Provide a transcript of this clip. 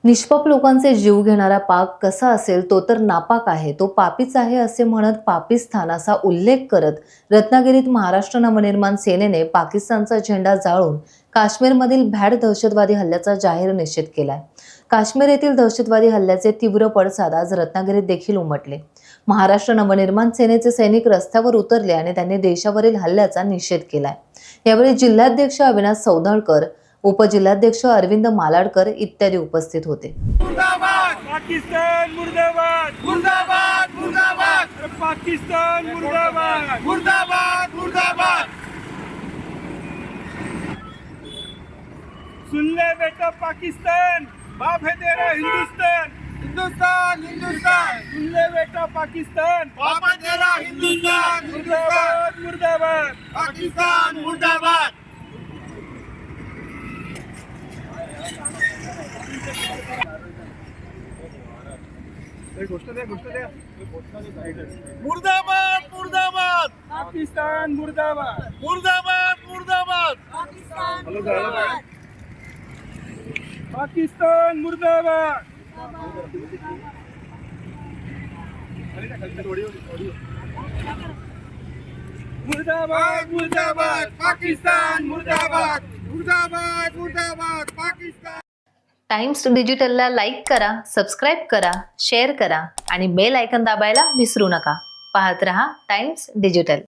निष्पाप लोकांचे जीव घेणारा पाक कसा असेल तो तर नापाक आहे, तो पापीच आहे असे म्हणत पाकिस्तान असा उल्लेख करत रत्नागिरीत महाराष्ट्र नवनिर्माण सेनेने पाकिस्तानचा झेंडा जाळून काश्मीरमधील भ्याड दहशतवादी हल्ल्याचा जाहीर निषेध केलाय। काश्मीर येथील दहशतवादी हल्ल्याचे तीव्र पडसाद आज रत्नागिरीत देखील उमटले। महाराष्ट्र नवनिर्माण सेनेचे सैनिक रस्त्यावर उतरले आणि त्यांनी देशावरील हल्ल्याचा निषेध केलाय। यावेळी जिल्हाध्यक्ष अविनाश सौदळकर, उपजिल्हाध्यक्ष अरविंद मालाडकर इत्यादी उपस्थित होते। मुर्दाबाद पाकिस्तान, मुर्दाबाद मुर्दाबाद मुर्दाबाद पाकिस्तान, मुर्दाबाद मुर्दाबाद मुर्दाबाद। सुन ले बेटा पाकिस्तान, बाप है तेरा हिंदुस्तान, हिंदुस्तान हिंदुस्तान। सुन ले बेटा पाकिस्तान, बाप है तेरा हिंदुस्तान, मुर्दाबाद मुर्दाबाद पाकिस्तान, मुर्दाबाद। मुर्दाबाद मुर्दाबाद पाकिस्तान, मुर्दाबाद मुर्दाबाद मुर्दाबाद पाकिस्तान, पाकिस्तान, मुर्दाबाद। मुर्दाबाद मुर्दाबाद पाकिस्तान, मुर्दाबाद मुर्दाबाद मुर्दाबाद पाकिस्तान। टाइम्स डिजिटलला लाईक करा, सबस्क्राईब करा, शेअर करा आणि बेल आयकॉन दाबायला विसरू नका। पाहत रहा टाइम्स डिजिटल।